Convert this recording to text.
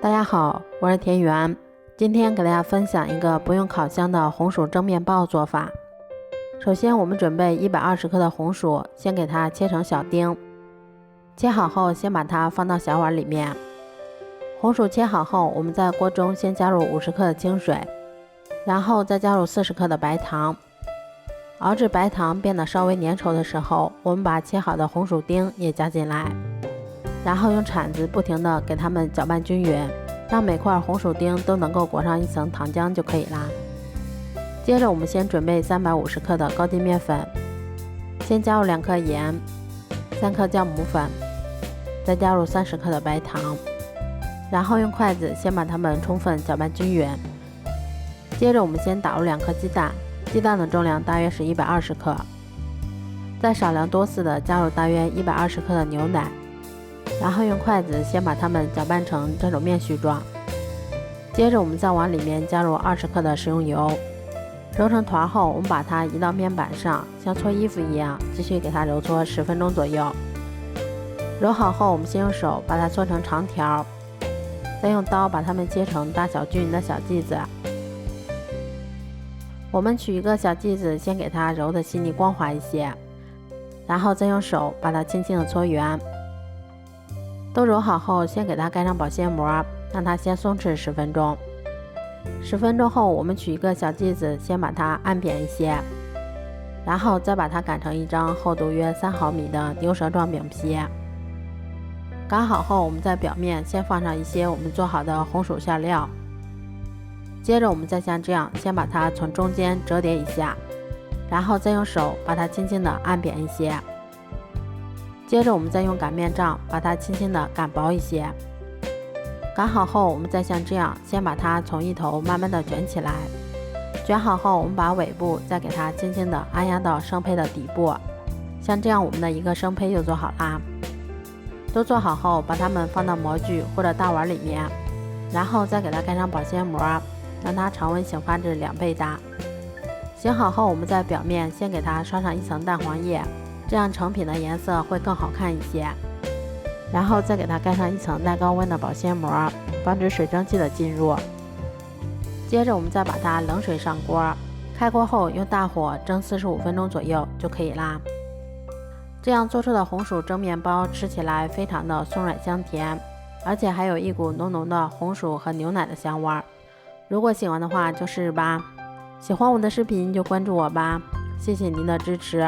大家好，我是田园，今天给大家分享一个不用烤箱的红薯蒸面包做法。首先我们准备120克的红薯，先给它切成小丁，切好后先把它放到小碗里面。红薯切好后，我们在锅中先加入50克的清水，然后再加入40克的白糖。熬至白糖变得稍微粘稠的时候，我们把切好的红薯丁也加进来，然后用铲子不停地给它们搅拌均匀，让每块红薯丁都能够裹上一层糖浆就可以啦。接着我们先准备350克的高筋面粉，先加入2克盐、3克酵母粉，再加入30克的白糖，然后用筷子先把它们充分搅拌均匀。接着我们先打入2颗鸡蛋，鸡蛋的重量大约是120克，再少量多次的加入大约120克的牛奶，然后用筷子先把它们搅拌成这种面絮状。接着我们再往里面加入20克的食用油，揉成团后，我们把它移到面板上，像搓衣服一样继续给它揉搓10分钟左右。揉好后，我们先用手把它搓成长条，再用刀把它们切成大小均匀的小剂子。我们取一个小剂子，先给它揉得细腻光滑一些，然后再用手把它轻轻的搓圆。都揉好后，先给它盖上保鲜膜，让它先松弛10分钟。10分钟后，我们取一个小剂子，先把它按扁一些，然后再把它擀成一张厚度约3毫米的牛舌状饼皮。擀好后，我们在表面先放上一些我们做好的红薯馅料，接着我们再像这样先把它从中间折叠一下，然后再用手把它轻轻的按扁一些。接着我们再用擀面杖把它轻轻的擀薄一些。擀好后，我们再像这样先把它从一头慢慢的卷起来。卷好后，我们把尾部再给它轻轻的按压到生胚的底部，像这样我们的一个生胚就做好啦。都做好后，把它们放到模具或者大碗里面，然后再给它盖上保鲜膜，让它常温醒发至2倍大。醒好后，我们在表面先给它刷上一层蛋黄液，这样成品的颜色会更好看一些。然后再给它盖上一层耐高温的保鲜膜，防止水蒸气的进入。接着我们再把它冷水上锅，开锅后用大火蒸45分钟左右就可以啦。这样做出的红薯蒸面包吃起来非常的松软香甜，而且还有一股浓浓的红薯和牛奶的香味儿。如果喜欢的话就试试吧。喜欢我的视频就关注我吧，谢谢您的支持。